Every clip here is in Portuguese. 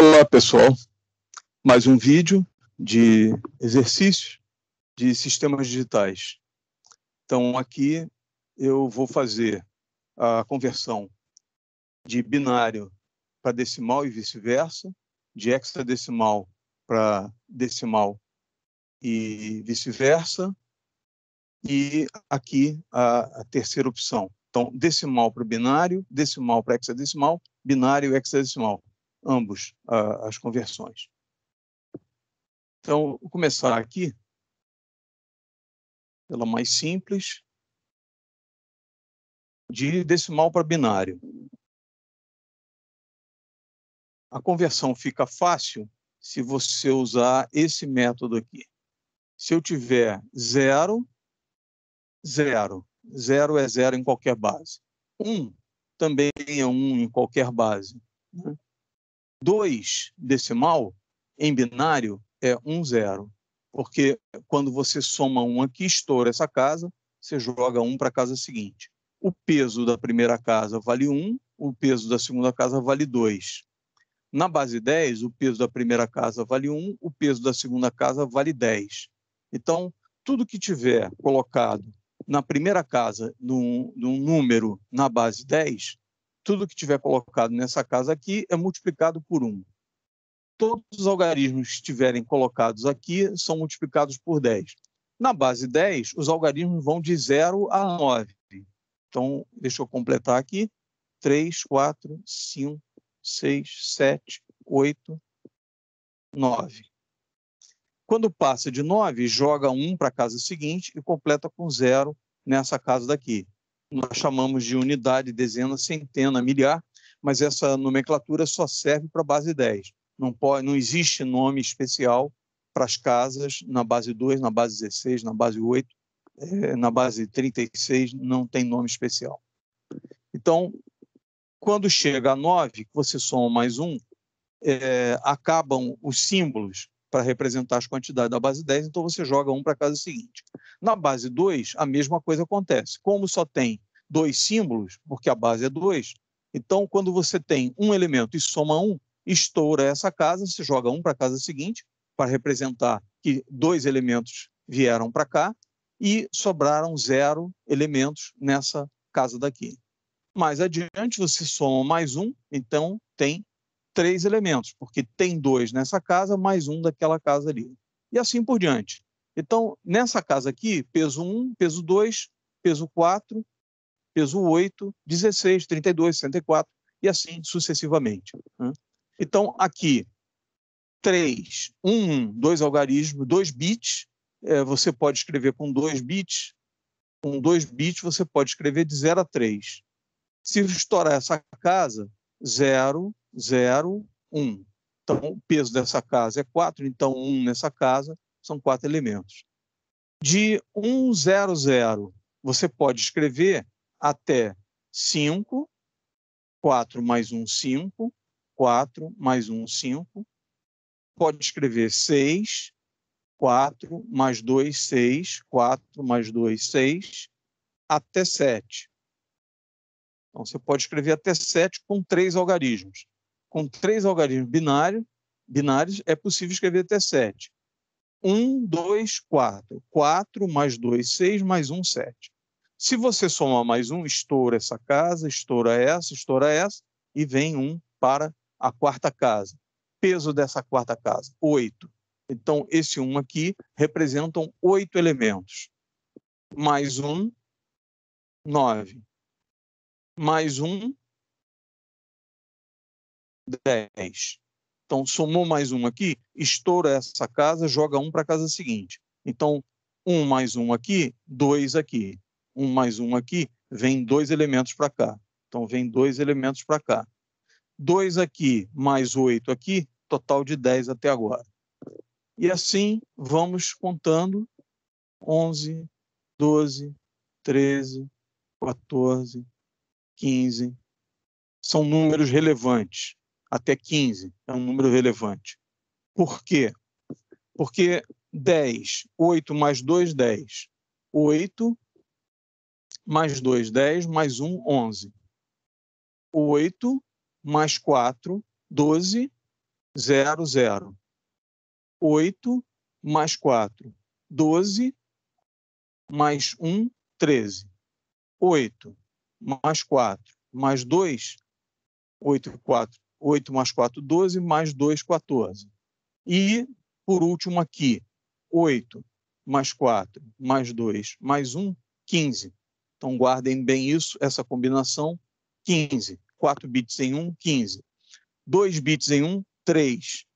Olá, pessoal. Mais um vídeo de exercícios de sistemas digitais. Então, aqui eu vou fazer a conversão de binário para decimal e vice-versa, de hexadecimal para decimal e vice-versa, e aqui a terceira opção. Então, decimal para binário, decimal para hexadecimal, binário e hexadecimal, ambos as conversões. Então, vou começar aqui pela mais simples, de decimal para binário. A conversão fica fácil se você usar esse método aqui. Se eu tiver 0, 0. 0 é 0 em qualquer base. 1 também é 1 em qualquer base. 2 decimal, em binário, é 1, 0. Porque quando você soma 1 aqui, estoura essa casa, você joga 1 para a casa seguinte. O peso da primeira casa vale 1, o peso da segunda casa vale 2. Na base 10, o peso da primeira casa vale 1, o peso da segunda casa vale 10. Então, tudo que tiver colocado na primeira casa num número na base 10, tudo que tiver colocado nessa casa aqui é multiplicado por 1. Todos os algarismos que estiverem colocados aqui são multiplicados por 10. Na base 10, os algarismos vão de 0 a 9. Então, deixa eu completar aqui. 3, 4, 5, 6, 7, 8, 9. Quando passa de 9, joga 1 para a casa seguinte e completa com 0 nessa casa daqui. Nós chamamos de unidade, dezena, centena, milhar, mas essa nomenclatura só serve para a base 10. Não existe nome especial para as casas na base 2, na base 16, na base 8, na base 36, não tem nome especial. Então, quando chega a 9, que você soma mais 1, acabam os símbolos para representar as quantidades da base 10, então você joga 1 para a casa seguinte. Na base 2, a mesma coisa acontece. Como só tem 2 símbolos, porque a base é 2, então quando você tem um elemento e soma 1, estoura essa casa, você joga 1 para a casa seguinte, para representar que 2 elementos vieram para cá, e sobraram 0 elementos nessa casa daqui. Mais adiante, você soma mais 1, então tem 3 elementos, porque tem 2 nessa casa, mais 1 daquela casa ali. E assim por diante. Então, nessa casa aqui, peso 1, peso 2, peso 4, peso 8, 16, 32, 64, e assim sucessivamente. Então, aqui, 3, 1, 2 algarismos, 2 bits, você pode escrever com 2 bits. Com 2 bits, você pode escrever de 0 a 3. Se estourar essa casa, 0, 0, 1. Então, o peso dessa casa é 4, então 1 nessa casa são 4 elementos. De 1, 0, 0, você pode escrever até 5, 4 mais 1, 5, 4 mais 1, 5. Pode escrever 6, 4 mais 2, 6, 4 mais 2, 6, até 7. Então, você pode escrever até 7 com 3 algarismos. Com 3 algarismos binários, é possível escrever até 7. 1, 2, 4. 4 mais 2, 6, mais 1, 7. Se você somar mais 1, estoura essa casa, estoura essa, e vem 1 para a quarta casa. Peso dessa quarta casa, 8. Então, esse 1 aqui representam 8 elementos. Mais 1, 9. Mais 1, 10. Então, somou mais 1 aqui, estoura essa casa, joga 1 para a casa seguinte. Então, 1 mais 1 aqui, 2 aqui. 1 mais 1 aqui, vem 2 elementos para cá. Então, vem 2 elementos para cá. 2 aqui, mais 8 aqui, total de 10 até agora. E assim, vamos contando 11, 12, 13, 14, 15. São números relevantes. Até 15 é um número relevante. Por quê? Porque 10, 8 mais 2, 10. 8 mais 2, 10, mais 1, 11. 8 mais 4, 12, 0, 0. 8 mais 4, 12, mais 1, 13. 8 mais 4, mais 2, 8, 4, 8 mais 4, 12, mais 2, 14. E, por último aqui, 8 mais 4, mais 2, mais 1, 15. Então, guardem bem isso, essa combinação, 15. 4 bits em 1, 15. 2 bits em 1, 3.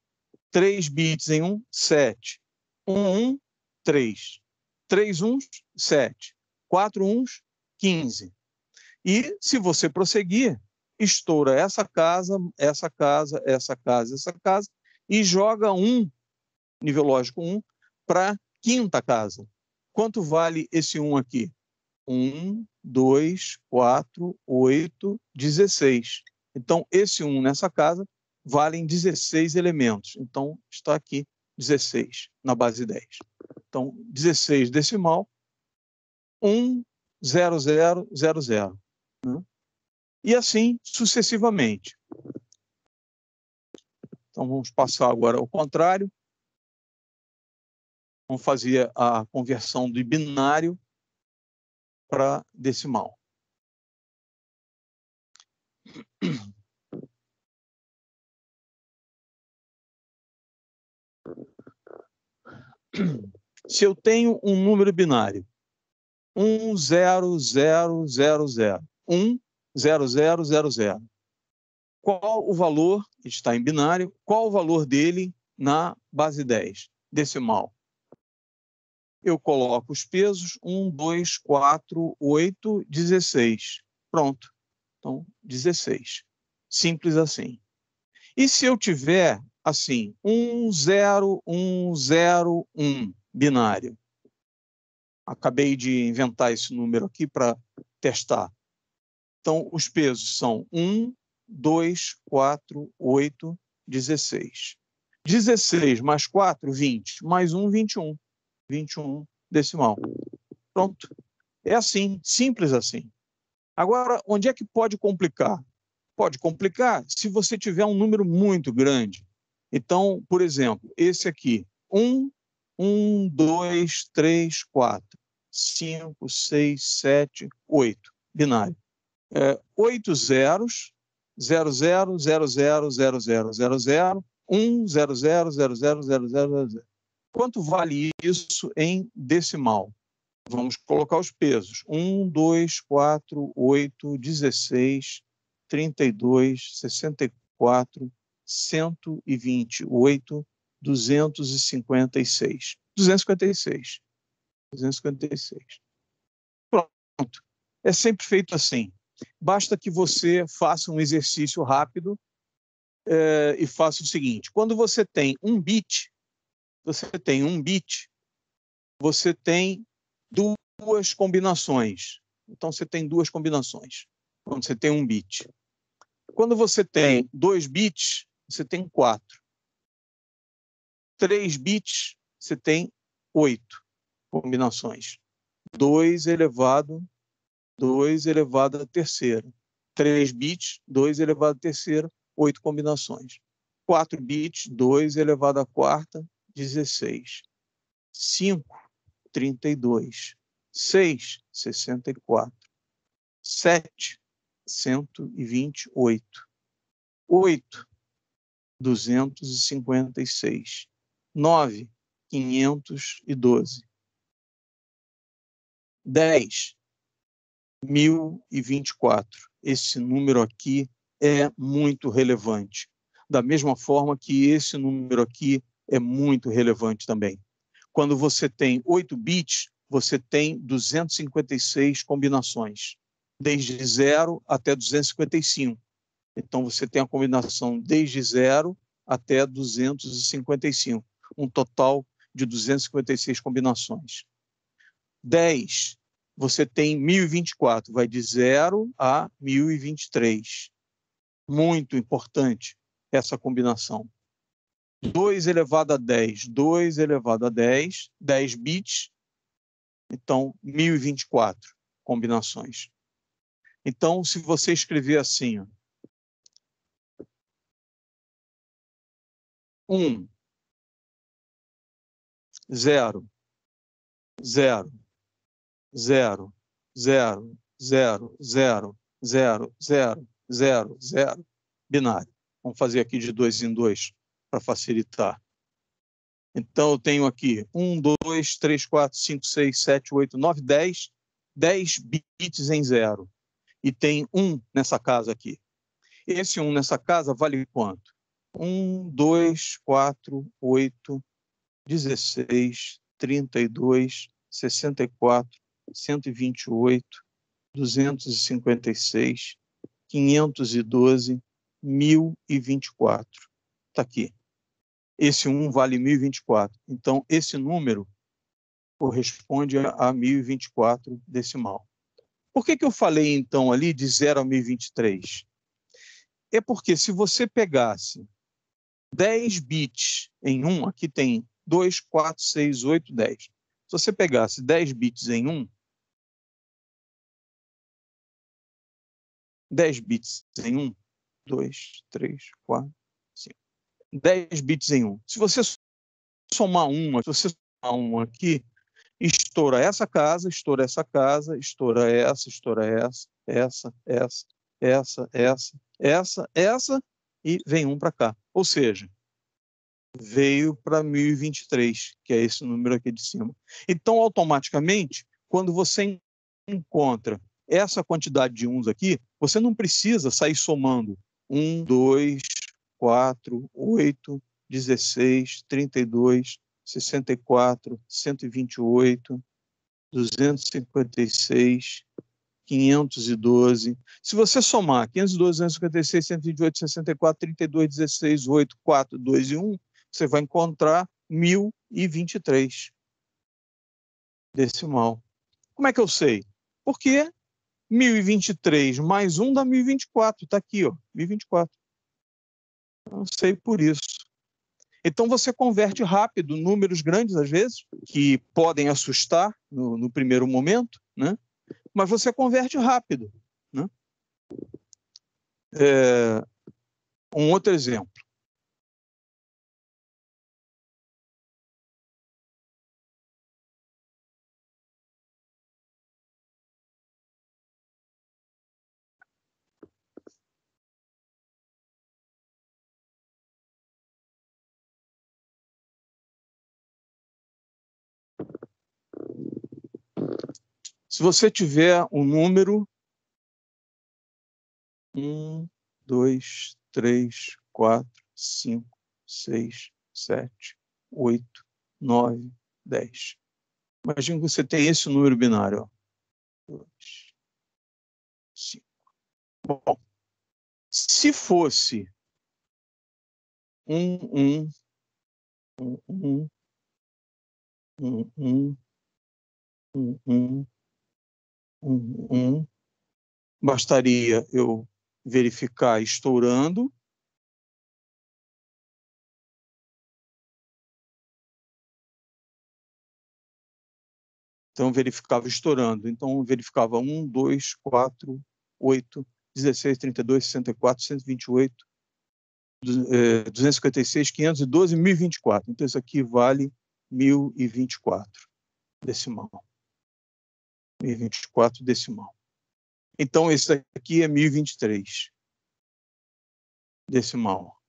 3 bits em 1, 7. 1, 3. 3 uns, 7. 4 uns, 15. E, se você prosseguir, estoura essa casa, essa casa, essa casa, essa casa, e joga nível lógico 1, para a quinta casa. Quanto vale esse 1 aqui? 1, 2, 4, 8, 16. Então, esse 1 nessa casa valem 16 elementos. Então, está aqui 16 na base 10. Então, 16 decimal, 1, 0, 0, 0, 0. Né? E assim sucessivamente. Então, vamos passar agora ao contrário. Vamos fazer a conversão do binário para decimal. Se eu tenho um número binário, 1, 0, 0, 0, 0, 1, 0, 0, 0, 0. Qual o valor, está em binário, qual o valor dele na base 10, decimal? Eu coloco os pesos, 1, 2, 4, 8, 16. Pronto. Então, 16. Simples assim. E se eu tiver, assim, 1, 0, 1, 0, 1, binário? Acabei de inventar esse número aqui para testar. Então, os pesos são 1, 2, 4, 8, 16. 16 mais 4, 20. Mais 1, 21. 21 decimal. Pronto. É assim, simples assim. Agora, onde é que pode complicar? Pode complicar se você tiver um número muito grande. Então, por exemplo, esse aqui, 1, 1, 2, 3, 4, 5, 6, 7, 8, binário. 8 zeros, 0, 0, 0, 0, 0, 0, 0, 0, 1, 0, 0, 0, 0, 0, 0, 0. Quanto vale isso em decimal? Vamos colocar os pesos. 1, 2, 4, 8, 16, 32, 64, 128, 256. 256. 256. Pronto. É sempre feito assim. Basta que você faça um exercício rápido e faça o seguinte. Quando você tem um bit, você tem duas combinações. Então, você tem duas combinações, quando você tem um bit. Quando você tem 2 bits, você tem 4. 3 bits, você tem 8 combinações. 2 elevado à terceira. 3 bits, 2 elevado à terceira, 8 combinações. 4 bits, 2 elevado à quarta, 16. 5, 32. 6, 64. 7, 128. 8, 256. 9, 512. 10, 1024. Esse número aqui é muito relevante. Da mesma forma que esse número aqui é muito relevante também. Quando você tem 8 bits, você tem 256 combinações, desde 0 até 255. Então, você tem a combinação desde 0 até 255, um total de 256 combinações. 10, você tem 1024, vai de 0 a 1023. Muito importante essa combinação. 2 elevado a 10, 2 elevado a 10, 10 bits, então 1024 combinações. Então, se você escrever assim, ó, 1, 0, 0, 0, 0, 0, 0, 0, 0, 0, 0, binário. Vamos fazer aqui de 2 em 2 para facilitar. Então, eu tenho aqui 1, 2, 3, 4, 5, 6, 7, 8, 9, 10. 10 bits em 0. E tem 1 nessa casa aqui. Esse 1 nessa casa vale quanto? 1, 2, 4, 8, 16, 32, 64, 128, 256, 512, 1024. Está aqui. Esse 1 vale 1024. Então, esse número corresponde a 1024 decimal. Por que eu falei, então, ali de 0 a 1023? É porque se você pegasse 10 bits em 1, aqui tem 2, 4, 6, 8, 10. Se você pegasse 10 bits em 1, 10 bits em 1, 2, 3, 4, 5. 10 bits em 1. Se você somar uma, se você somar um aqui, estoura essa casa, estoura essa casa, estoura essa, e vem um para cá. Ou seja, veio para 1023, que é esse número aqui de cima. Então, automaticamente, quando você encontra essa quantidade de uns aqui, você não precisa sair somando 1, 2, 4, 8, 16, 32, 64, 128, 256, 512. Se você somar 512, 256, 128, 64, 32, 16, 8, 4, 2 e 1, você vai encontrar 1023 decimal. Como é que eu sei? Porque 1023 mais 1 dá 1024. Está aqui, ó, 1024. Eu sei por isso. Então, você converte rápido números grandes, às vezes, que podem assustar no primeiro momento, né? Mas você converte rápido, né? Um outro exemplo. Se você tiver um número 1, 2, 3, 4, 5, 6, 7, 8, 9, 10. Imagina que você tem esse número binário. Ó. 2, 5. Bom, se fosse 1, 1, 1, 1, 1, 1, 1, 1, 1, 1, bastaria eu verificar estourando. Então, verificava estourando. Então, verificava 1, 2, 4, 8, 16, 32, 64, 128, 256, 512, 1024. Então, isso aqui vale 1024 decimal. 1024 decimal. Então, esse aqui é 1023 decimal.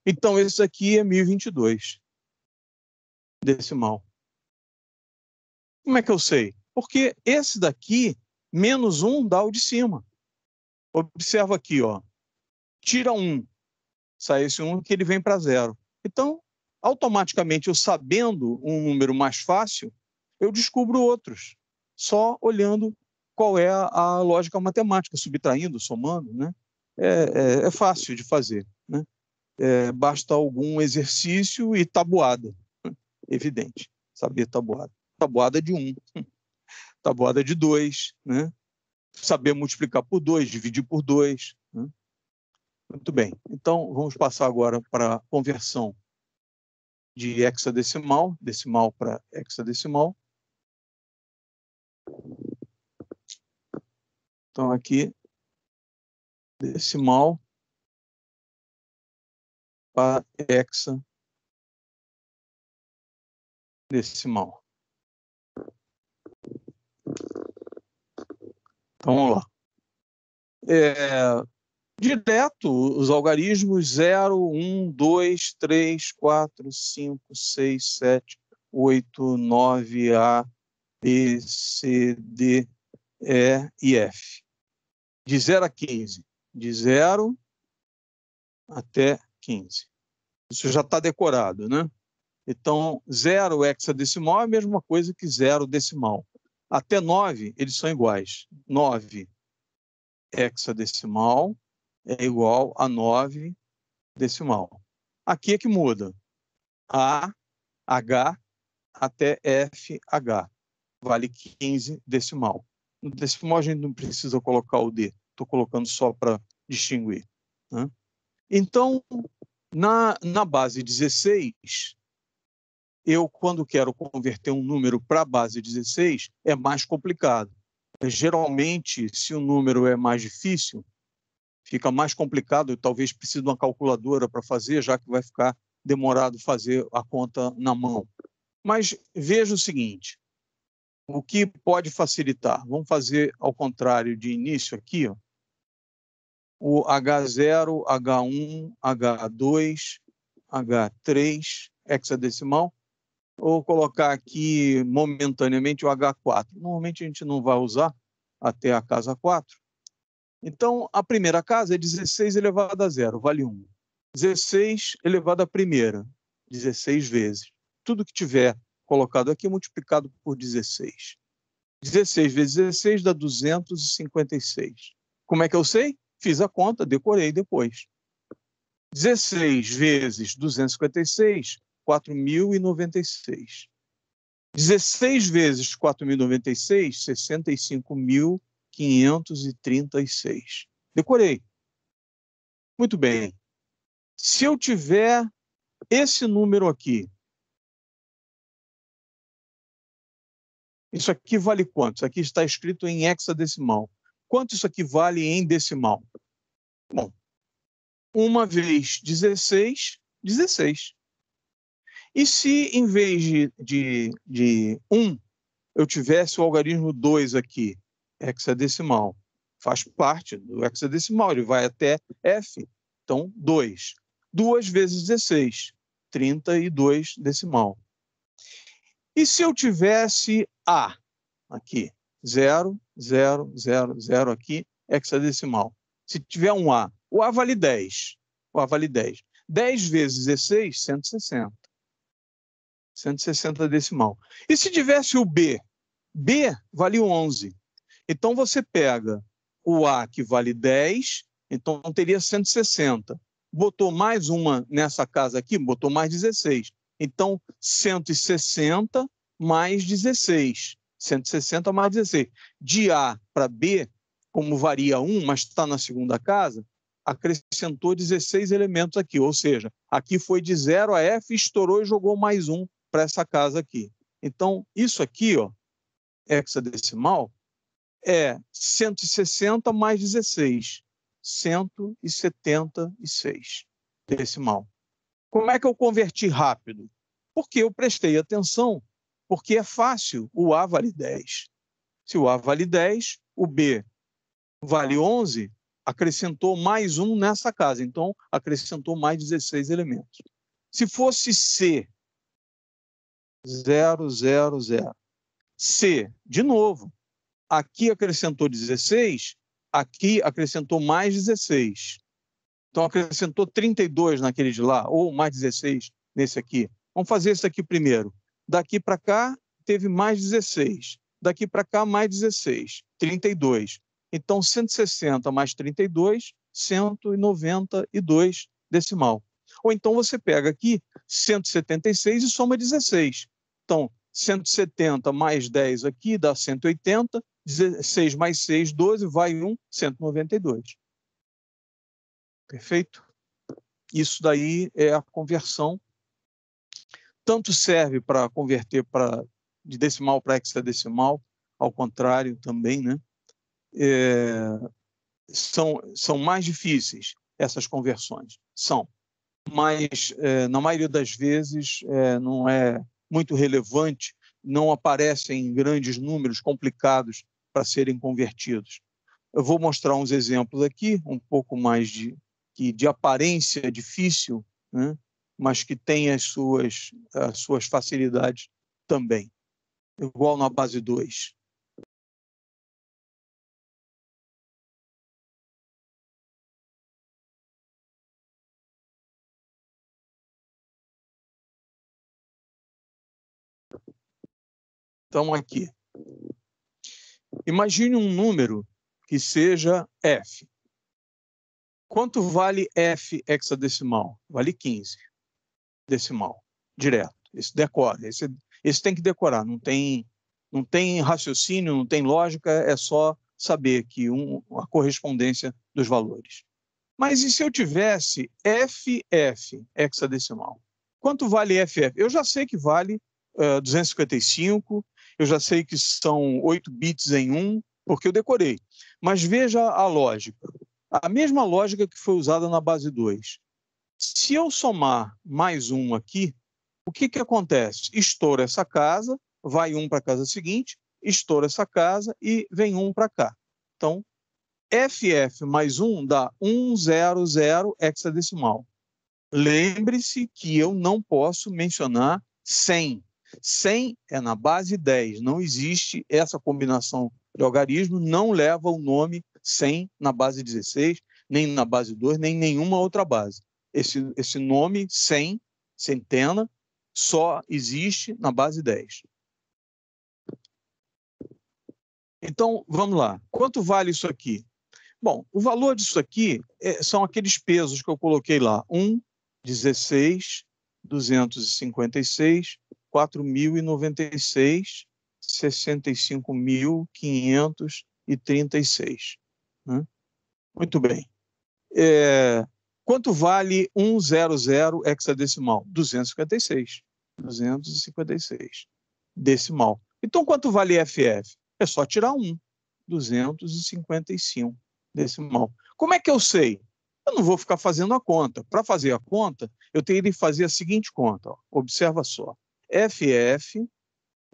Então, esse aqui é 1022 decimal. Como é que eu sei? Porque esse daqui, menos 1, dá o de cima. Observa aqui, ó. Tira 1, sai esse 1 que ele vem para 0. Então, automaticamente, eu sabendo um número mais fácil, eu descubro outros, só olhando qual é a lógica matemática, subtraindo, somando, né? É fácil de fazer, né? Basta algum exercício e tabuada, evidente, saber tabuada. Tabuada de 1, tabuada de 2, né? Saber multiplicar por 2, dividir por 2, né? Muito bem. Então, vamos passar agora para a conversão de hexadecimal, decimal para hexadecimal. Então, aqui, decimal para hexadecimal. decimal. Então, vamos lá. Direto, os algarismos 0, 1, 2, 3, 4, 5, 6, 7, 8, 9, A, B, C, D, E e F. De 0 a 15. De 0 até 15. Isso já está decorado, né? Então, 0 hexadecimal é a mesma coisa que 0 decimal. Até 9, eles são iguais. 9 hexadecimal é igual a 9 decimal. Aqui é que muda. A, H até FH. Vale 15 decimal. No decimal a gente não precisa colocar o D. Estou colocando só para distinguir, né? Então, na base 16, eu, quando quero converter um número para a base 16, é mais complicado. Geralmente, se o número é mais difícil, fica mais complicado, eu talvez precise de uma calculadora para fazer, já que vai ficar demorado fazer a conta na mão. Mas veja o seguinte, o que pode facilitar? Vamos fazer ao contrário de início aqui, ó. O H0, H1, H2, H3, hexadecimal. Ou colocar aqui momentaneamente o H4. Normalmente a gente não vai usar até a casa 4. Então, a primeira casa é 16 elevado a 0, vale 1. 16 elevado à primeira, 16 vezes. Tudo que tiver colocado aqui é multiplicado por 16. 16 vezes 16 dá 256. Como é que eu sei? Fiz a conta, decorei depois. 16 vezes 256, 4.096. 16 vezes 4.096, 65.536. Decorei. Muito bem. Se eu tiver esse número aqui, isso aqui vale quanto? Isso aqui está escrito em hexadecimal. Quanto isso aqui vale em decimal? Bom, 1 vezes 16, 16. E se, em vez de 1, eu tivesse o algarismo 2 aqui, hexadecimal, faz parte do hexadecimal, ele vai até F, então 2. 2 vezes 16, 32 decimal. E se eu tivesse A aqui, 0, 0, 0, 0 aqui, hexadecimal. Se tiver um A, o A vale 10. O A vale 10. 10 vezes 16, 160. 160 decimal. E se tivesse o B? B vale 11. Então, você pega o A, que vale 10, então teria 160. Botou mais uma nessa casa aqui, botou mais 16. Então, 160 mais 16. 160 mais 16. De A para B, como varia 1, mas está na segunda casa, acrescentou 16 elementos aqui. Ou seja, aqui foi de 0 a F, estourou e jogou mais um para essa casa aqui. Então, isso aqui, ó, hexadecimal, é 160 mais 16, 176 decimal. Como é que eu converti rápido? Porque eu prestei atenção, porque é fácil, o A vale 10. Se o A vale 10, o B vale 11, acrescentou mais um nessa casa, então acrescentou mais 16 elementos. Se fosse C, 0, 0, 0. C, de novo, aqui acrescentou 16, aqui acrescentou mais 16. Então, acrescentou 32 naquele de lá, ou mais 16 nesse aqui. Vamos fazer esse aqui primeiro. Daqui para cá, teve mais 16. Daqui para cá, mais 16. 32. Então, 160 mais 32, 192 decimal. Ou então, você pega aqui 176 e soma 16. Então, 170 mais 10 aqui dá 180, 16 mais 6, 12, vai 1, 192. Perfeito? Isso daí é a conversão. Tanto serve para converter de decimal para hexadecimal, ao contrário também, né? São mais difíceis essas conversões. São. Mas, na maioria das vezes, não é muito relevante, não aparecem em grandes números complicados para serem convertidos. Eu vou mostrar uns exemplos aqui, um pouco mais de aparência difícil, né? Mas que tem as suas facilidades também, igual na base 2. Então, aqui. Imagine um número que seja F. Quanto vale F hexadecimal? Vale 15 decimal, direto. Esse decora. Esse tem que decorar. Não tem raciocínio, não tem lógica, é só saber que a correspondência dos valores. Mas e se eu tivesse FF hexadecimal? Quanto vale FF? Eu já sei que vale 255, eu já sei que são 8 bits em 1, porque eu decorei. Mas veja a lógica. A mesma lógica que foi usada na base 2. Se eu somar mais 1 aqui, o que acontece? Estoura essa casa, vai 1 para a casa seguinte, estoura essa casa e vem 1 para cá. Então, FF mais 1 dá 100 hexadecimal. Lembre-se que eu não posso mencionar 100. 100 é na base 10. Não existe essa combinação de algarismos, não leva o nome 100 na base 16, nem na base 2, nem nenhuma outra base. Esse nome 100, centena, só existe na base 10. Então, vamos lá. Quanto vale isso aqui? Bom, o valor disso aqui são aqueles pesos que eu coloquei lá. 1, 16, 256, 4.096, 65.536. Né? Muito bem. Quanto vale 100 hexadecimal? 256. 256. Decimal. Então, quanto vale FF? É só tirar 1. 255. Decimal. Como é que eu sei? Eu não vou ficar fazendo a conta. Para fazer a conta, eu teria que fazer a seguinte conta. Ó. Observa só. FF,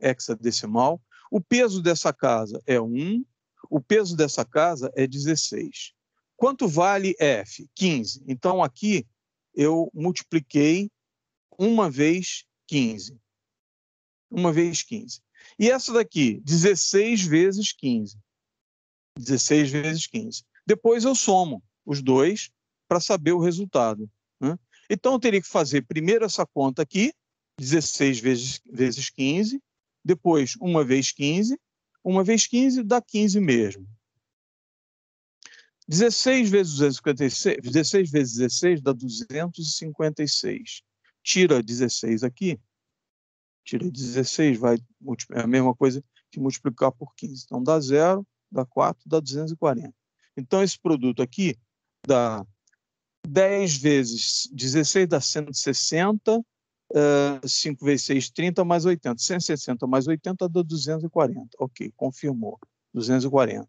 hexadecimal. O peso dessa casa é 1. O peso dessa casa é 16. Quanto vale F? 15. Então, aqui, eu multipliquei 1 vezes 15. 1 vezes 15. E essa daqui, 16 vezes 15. 16 vezes 15. Depois eu somo os dois para saber o resultado. Né? Então, eu teria que fazer primeiro essa conta aqui, 16 vezes 15, depois 1 vezes 15, 1 vezes 15 dá 15 mesmo. 16 vezes 256, 16 vezes 16 dá 256. Tira 16 aqui, tira 16, é a mesma coisa que multiplicar por 15. Então, dá 0, dá 4, dá 240. Então, esse produto aqui dá 10 vezes 16 dá 160, 5 vezes 6, 30, mais 80. 160 mais 80 dá 240. Ok, confirmou. 240.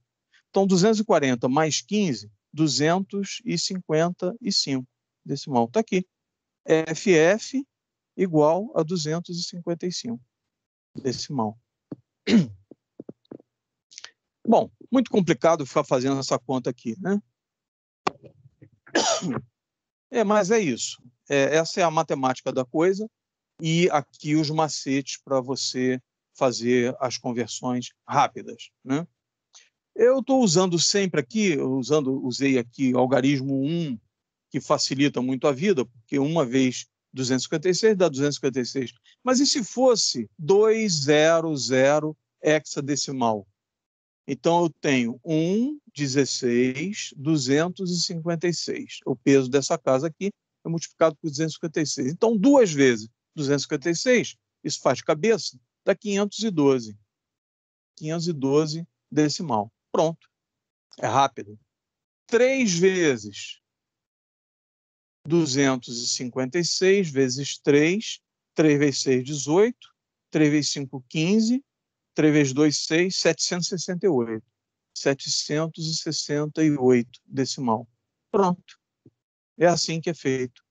Então, 240 mais 15, 255 decimal. Está aqui. FF igual a 255 decimal. Bom, muito complicado ficar fazendo essa conta aqui, né? Mas é isso. Essa é a matemática da coisa e aqui os macetes para você fazer as conversões rápidas, né? Eu estou usando sempre aqui, usei aqui o algarismo 1, que facilita muito a vida, porque 1 vezes 256 dá 256. Mas e se fosse 200 hexadecimal? Então, eu tenho 1, 16, 256. O peso dessa casa aqui é multiplicado por 256. Então, 2 vezes 256, isso faz de cabeça, dá 512. 512 decimal. Pronto. É rápido. 3 vezes 256 vezes 3, 3 vezes 6, 18, 3 vezes 5, 15, 3 vezes 2, 6, 768. 768 decimal. Pronto. É assim que é feito.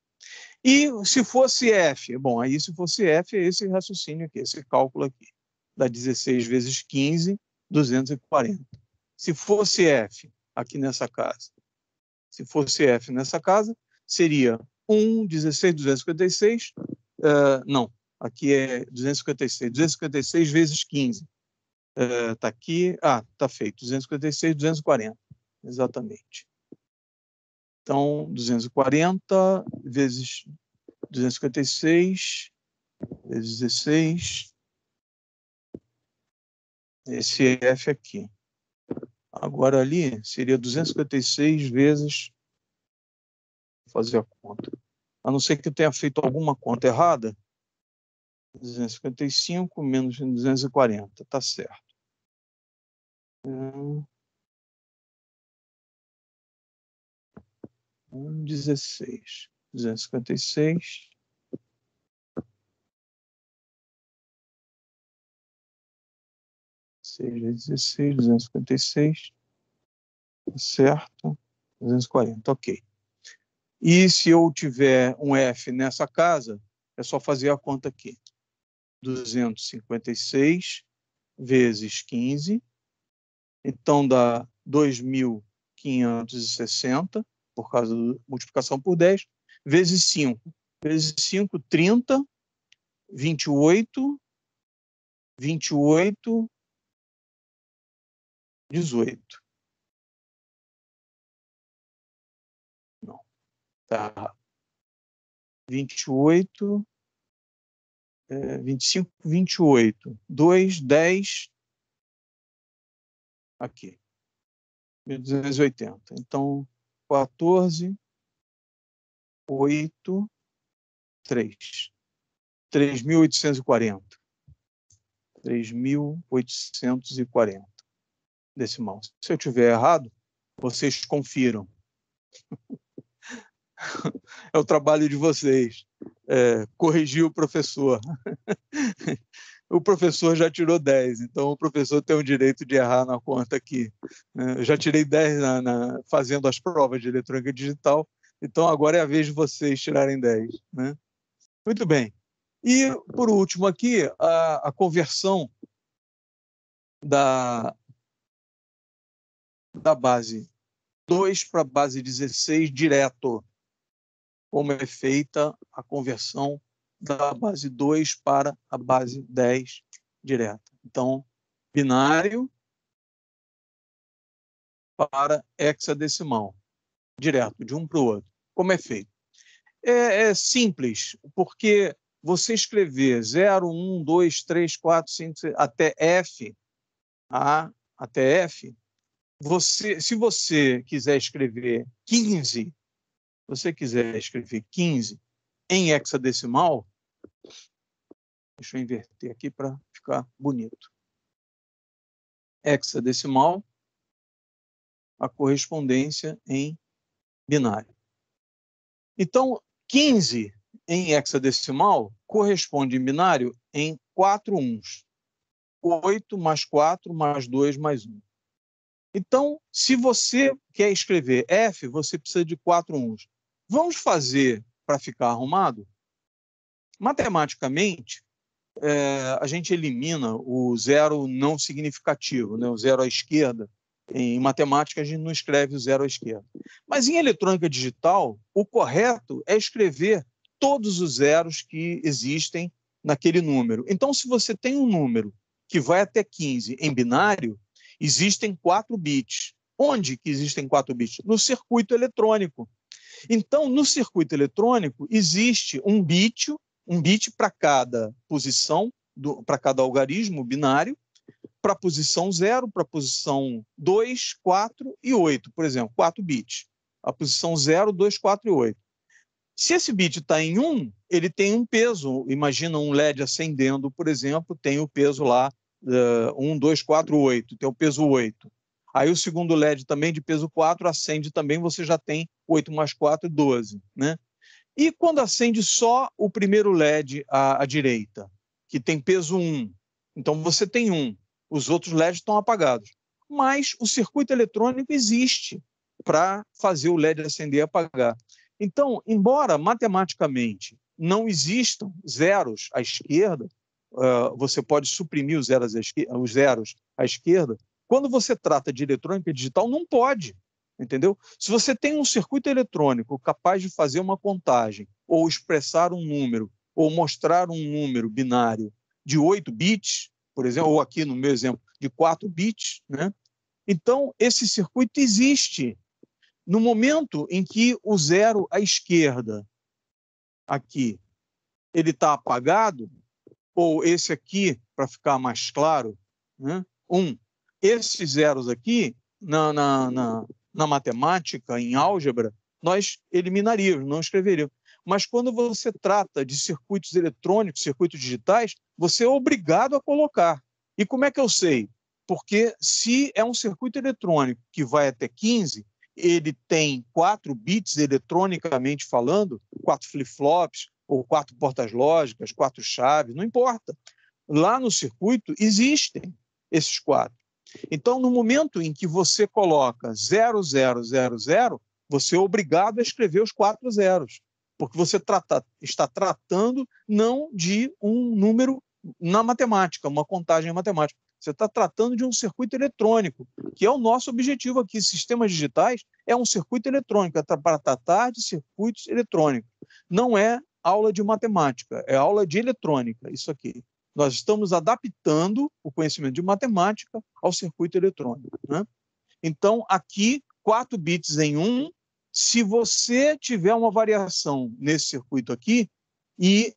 E se fosse F? Bom, aí se fosse F, é esse raciocínio aqui, esse cálculo aqui. Dá 16 vezes 15, 240. Se fosse F aqui nessa casa, se fosse F nessa casa, seria 1, 16, 256, não, aqui é 256, 256 vezes 15. Está aqui, está feito, 256, 240, exatamente. Então, 240 vezes 256 vezes 16, esse F aqui. Agora ali seria 256 vezes, vou fazer a conta, a não ser que eu tenha feito alguma conta errada, 255 menos 240, está certo. 16, 256, vezes 16, 256, certo, 240, ok. E se eu tiver um F nessa casa, é só fazer a conta aqui. 256 vezes 15, então dá 2.560, por causa da multiplicação por 10, vezes 5. Vezes 5, 30, 28, 28, 18. Não, tá. 28, 25, 28. 2, 10, aqui. 1.280. Então, 14, 8, 3. 3.840. 3.840. Decimal. Se eu tiver errado, vocês confiram. É o trabalho de vocês. Corrigir o professor. O professor já tirou 10, então o professor tem o direito de errar na conta aqui. Eu já tirei 10 fazendo as provas de eletrônica digital, então agora é a vez de vocês tirarem 10. Né? Muito bem. E, por último aqui, a conversão da base 2 para a base 16 direto. Como é feita a conversão da base 2 para a base 10 direta. Então, binário para hexadecimal, direto, de um para o outro. Como é feito? É simples, porque você escrever 0, 1, 2, 3, 4, 5, 6, até F, até F, se você quiser escrever 15, em hexadecimal, deixa eu inverter aqui para ficar bonito. Hexadecimal, a correspondência em binário. Então, 15 em hexadecimal corresponde em binário em 4 uns. 8 mais 4 mais 2 mais 1. Então, se você quer escrever F, você precisa de 4 uns. Vamos fazer para ficar arrumado? Matematicamente, a gente elimina o zero não significativo, né? O zero à esquerda. Em matemática, a gente não escreve o zero à esquerda. Mas em eletrônica digital, o correto é escrever todos os zeros que existem naquele número. Então, se você tem um número que vai até 15 em binário, existem 4 bits. Onde que existem 4 bits? No circuito eletrônico. Então, no circuito eletrônico, existe um bit para cada posição, para cada algarismo binário, para a posição 0, para a posição 2, 4 e 8, por exemplo, 4 bits. A posição 0, 2, 4 e 8. Se esse bit está em 1, ele tem um peso. Imagina um LED acendendo, por exemplo, tem o peso lá, 1, 2, 4, 8, tem o peso 8. Aí o segundo LED também de peso 4 acende também, você já tem 8 mais 4, 12. Né? E quando acende só o primeiro LED à direita, que tem peso 1, então você tem 1, os outros LEDs estão apagados. Mas o circuito eletrônico existe para fazer o LED acender e apagar. Então, embora matematicamente não existam zeros à esquerda, você pode suprimir os zeros à esquerda, quando você trata de eletrônica digital, não pode, entendeu? Se você tem um circuito eletrônico capaz de fazer uma contagem, ou expressar um número, ou mostrar um número binário de 8 bits, por exemplo, ou aqui no meu exemplo, de 4 bits, né? Então, esse circuito existe. No momento em que o zero à esquerda, aqui, ele está apagado, ou esse aqui, para ficar mais claro, né? Esses zeros aqui, na matemática, em álgebra, nós eliminaríamos, não escreveríamos. Mas quando você trata de circuitos eletrônicos, circuitos digitais, você é obrigado a colocar. E como é que eu sei? Porque se é um circuito eletrônico que vai até 15, ele tem 4 bits eletronicamente falando, 4 flip-flops, ou 4 portas lógicas, 4 chaves, não importa. Lá no circuito existem esses 4. Então, no momento em que você coloca 0000, você é obrigado a escrever os 4 zeros, porque você está tratando não de um número na matemática, uma contagem matemática. Você está tratando de um circuito eletrônico, que é o nosso objetivo aqui. Sistemas digitais é um circuito eletrônico, é para tratar de circuitos eletrônicos. Não é aula de matemática, é aula de eletrônica, isso aqui. Nós estamos adaptando o conhecimento de matemática ao circuito eletrônico, né? Então, aqui, 4 bits em 1, se você tiver uma variação nesse circuito aqui e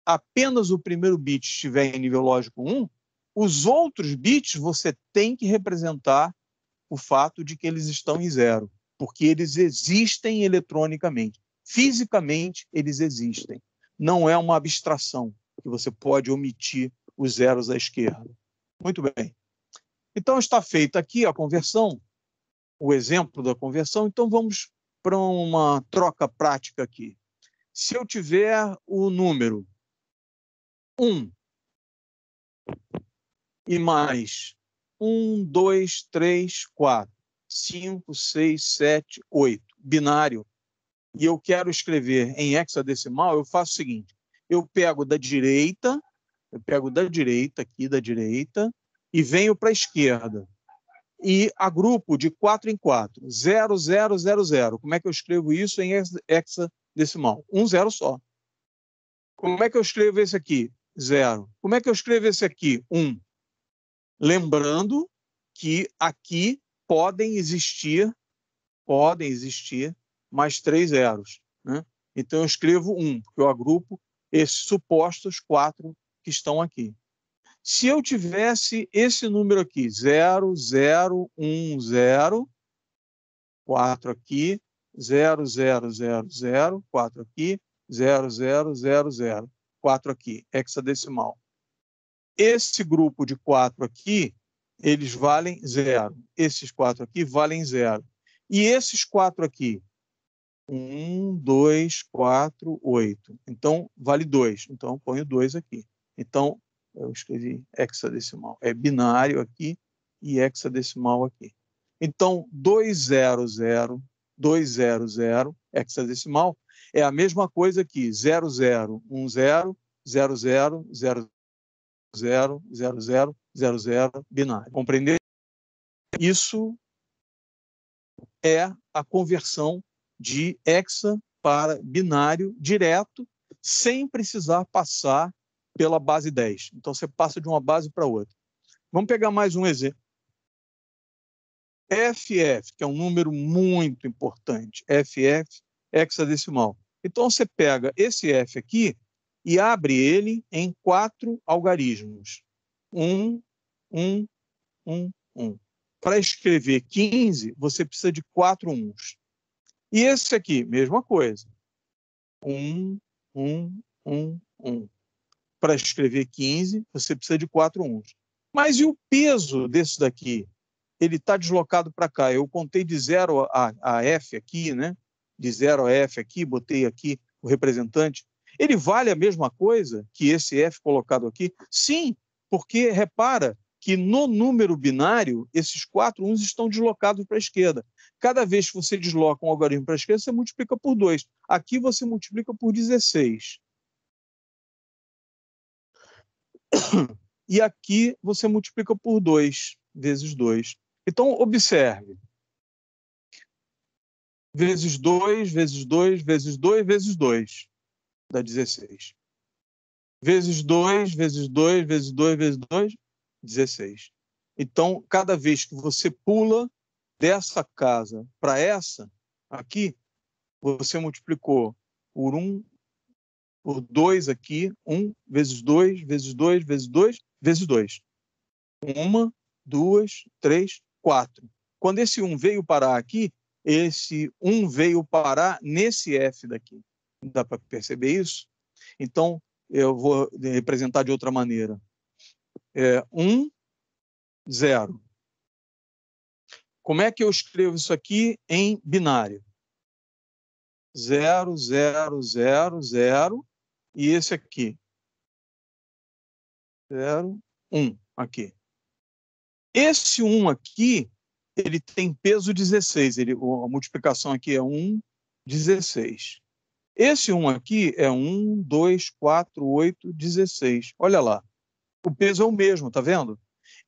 apenas o primeiro bit estiver em nível lógico 1, os outros bits você tem que representar o fato de que eles estão em zero, porque eles existem eletronicamente. Fisicamente, eles existem. Não é uma abstração que você pode omitir os zeros à esquerda. Muito bem. Então, está feita aqui a conversão, o exemplo da conversão. Então, vamos para uma troca prática aqui. Se eu tiver o número 1 e mais 1, 2, 3, 4, 5, 6, 7, 8, binário, e eu quero escrever em hexadecimal, eu faço o seguinte, eu pego da direita aqui da direita, e venho para a esquerda, e agrupo de 4 em 4, 0, 0, 0, 0. Como é que eu escrevo isso em hexadecimal? Um zero só. Como é que eu escrevo esse aqui? 0. Como é que eu escrevo esse aqui? 1. Lembrando que aqui podem existir mais 3 zeros, né? Então eu escrevo 1, porque eu agrupo esses supostos 4 que estão aqui. Se eu tivesse esse número aqui, 0, 0, 1, 0, 4 aqui, 0, 0, 0, 0, 4 aqui, 0, 0, 0, 0, 4 aqui, hexadecimal. Esse grupo de 4 aqui, eles valem 0. Esses 4 aqui valem 0. E esses 4 aqui, 1, 2, 4, 8. Então, vale 2. Então, eu ponho 2 aqui. Então, eu escrevi hexadecimal. É binário aqui e hexadecimal aqui. Então, 200, 200, hexadecimal, é a mesma coisa que 00, 10, 00, 00, 00, 00, 00, binário. Compreender? Isso é a conversão de hexa para binário direto, sem precisar passar pela base 10. Então, você passa de uma base para outra. Vamos pegar mais um exemplo. FF, que é um número muito importante. FF, hexadecimal. Então, você pega esse F aqui e abre ele em 4 algarismos. 1, 1, 1, 1. Para escrever 15, você precisa de 4 uns. E esse aqui, mesma coisa. 1, 1, 1, 1. Para escrever 15, você precisa de 4 uns. Mas e o peso desse daqui? Ele está deslocado para cá. Eu contei de 0 a F aqui, né? De 0 a F aqui, botei aqui o representante. Ele vale a mesma coisa que esse F colocado aqui? Sim, porque repara que no número binário, esses 4 uns estão deslocados para a esquerda. Cada vez que você desloca um algarismo para a esquerda, você multiplica por 2. Aqui você multiplica por 16. E aqui você multiplica por 2, vezes 2. Então, observe. Vezes 2, vezes 2, vezes 2, vezes 2, dá 16. Vezes 2, vezes 2, vezes 2, vezes 2, 16. Então, cada vez que você pula dessa casa para essa, aqui, você multiplicou por 1, por 2 aqui, 1 vezes 2, vezes 2, vezes 2, vezes 2. 1, 2, 3, 4. Quando esse 1 veio parar aqui, esse 1 veio parar nesse F daqui. Dá para perceber isso? Então, eu vou representar de outra maneira. 1, 0. Como é que eu escrevo isso aqui em binário? 0, 0, 0, 0. E esse aqui? 0, 1. Aqui. Esse 1 aqui, ele tem peso 16. A multiplicação aqui é 1, 16. Esse 1 aqui é 1, 2, 4, 8, 16. Olha lá. O peso é o mesmo, tá vendo?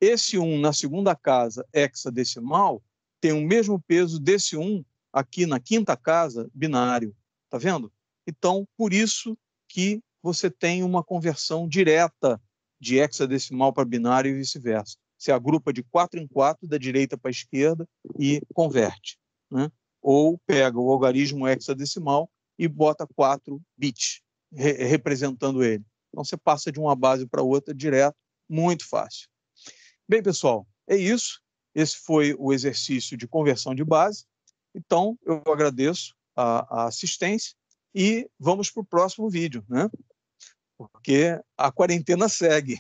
Esse 1 na segunda casa hexadecimal tem o mesmo peso desse 1 aqui na quinta casa binário. Tá vendo? Então, por isso que você tem uma conversão direta de hexadecimal para binário e vice-versa. Você agrupa de 4 em 4, da direita para a esquerda, e converte. Né? Ou pega o algarismo hexadecimal e bota 4 bits, representando ele. Então, você passa de uma base para outra direto, muito fácil. Bem, pessoal, é isso. Esse foi o exercício de conversão de base. Então, eu agradeço a assistência e vamos para o próximo vídeo, né? Porque a quarentena segue.